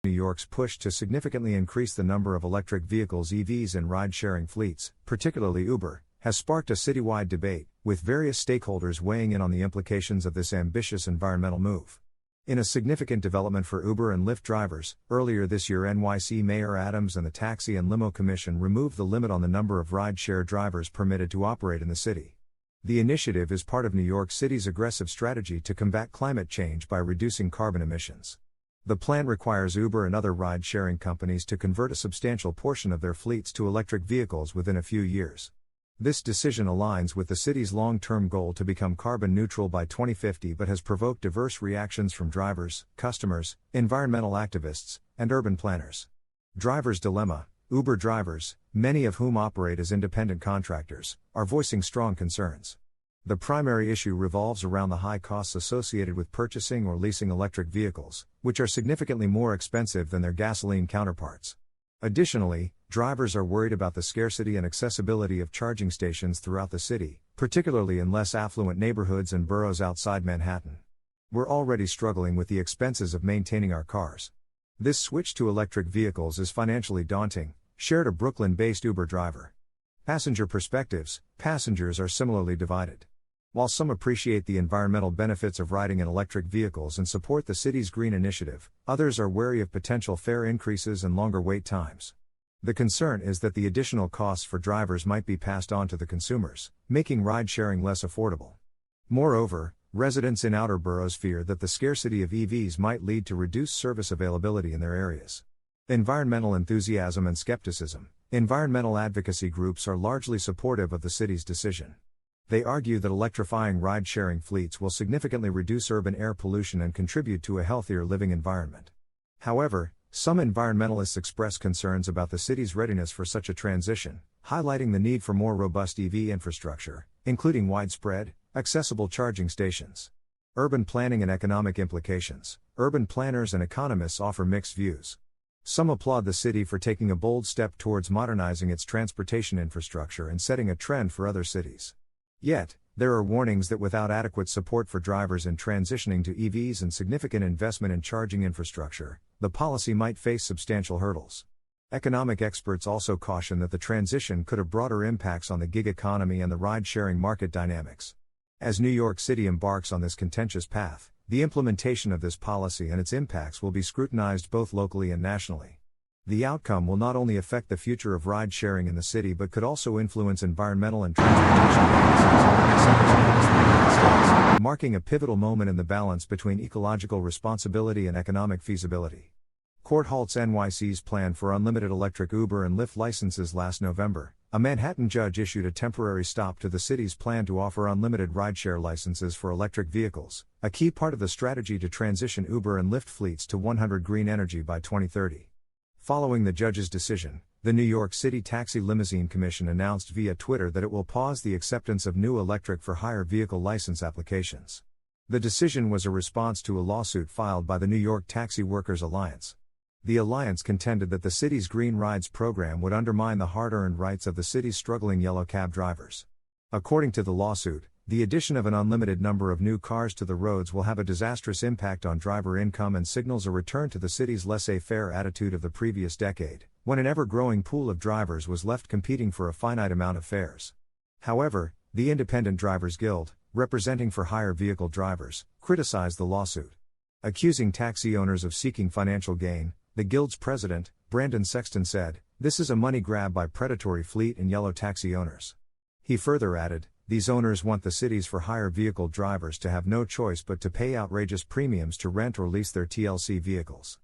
New York's push to significantly increase the number of electric vehicles (EVs) in ride-sharing fleets, particularly Uber, has sparked a citywide debate, with various stakeholders weighing in on the implications of this ambitious environmental move. In a significant development for Uber and Lyft drivers, earlier this year NYC Mayor Adams and the Taxi and Limo Commission removed the limit on the number of ride-share drivers permitted to operate in the city. The initiative is part of New York City's aggressive strategy to combat climate change by reducing carbon emissions. The plan requires Uber and other ride-sharing companies to convert a substantial portion of their fleets to electric vehicles within a few years. This decision aligns with the city's long-term goal to become carbon neutral by 2050 but has provoked diverse reactions from drivers, customers, environmental activists, and urban planners. Driver's dilemma: Uber drivers, many of whom operate as independent contractors, are voicing strong concerns. The primary issue revolves around the high costs associated with purchasing or leasing electric vehicles, which are significantly more expensive than their gasoline counterparts. Additionally, drivers are worried about the scarcity and accessibility of charging stations throughout the city, particularly in less affluent neighborhoods and boroughs outside Manhattan. "We're already struggling with the expenses of maintaining our cars. This switch to electric vehicles is financially daunting," shared a Brooklyn-based Uber driver. Passenger perspectives: passengers are similarly divided. While some appreciate the environmental benefits of riding in electric vehicles and support the city's green initiative, others are wary of potential fare increases and longer wait times. The concern is that the additional costs for drivers might be passed on to the consumers, making ride-sharing less affordable. Moreover, residents in outer boroughs fear that the scarcity of EVs might lead to reduced service availability in their areas. Environmental enthusiasm and skepticism: environmental advocacy groups are largely supportive of the city's decision. They argue that electrifying ride-sharing fleets will significantly reduce urban air pollution and contribute to a healthier living environment. However, some environmentalists express concerns about the city's readiness for such a transition, highlighting the need for more robust EV infrastructure, including widespread, accessible charging stations. Urban planning and economic implications: urban planners and economists offer mixed views. Some applaud the city for taking a bold step towards modernizing its transportation infrastructure and setting a trend for other cities. Yet, there are warnings that without adequate support for drivers in transitioning to EVs and significant investment in charging infrastructure, the policy might face substantial hurdles. Economic experts also caution that the transition could have broader impacts on the gig economy and the ride-sharing market dynamics. As New York City embarks on this contentious path, the implementation of this policy and its impacts will be scrutinized both locally and nationally. The outcome will not only affect the future of ride-sharing in the city but could also influence environmental and transportation policies, marking a pivotal moment in the balance between ecological responsibility and economic feasibility. Court halts NYC's plan for unlimited electric Uber and Lyft licenses. Last November, a Manhattan judge issued a temporary stop to the city's plan to offer unlimited rideshare licenses for electric vehicles, a key part of the strategy to transition Uber and Lyft fleets to 100% green energy by 2030. Following the judge's decision, the New York City Taxi Limousine Commission announced via Twitter that it will pause the acceptance of new electric for hire vehicle license applications. The decision was a response to a lawsuit filed by the New York Taxi Workers Alliance. The alliance contended that the city's Green Rides program would undermine the hard-earned rights of the city's struggling yellow cab drivers. According to the lawsuit, the addition of an unlimited number of new cars to the roads will have a disastrous impact on driver income and signals a return to the city's laissez-faire attitude of the previous decade, when an ever-growing pool of drivers was left competing for a finite amount of fares. However, the Independent Drivers Guild, representing for hire vehicle drivers, criticized the lawsuit. Accusing taxi owners of seeking financial gain, the Guild's president, Brandon Sexton, said, "This is a money grab by predatory fleet and yellow taxi owners." He further added, "These owners want the cities for hire vehicle drivers to have no choice but to pay outrageous premiums to rent or lease their TLC vehicles."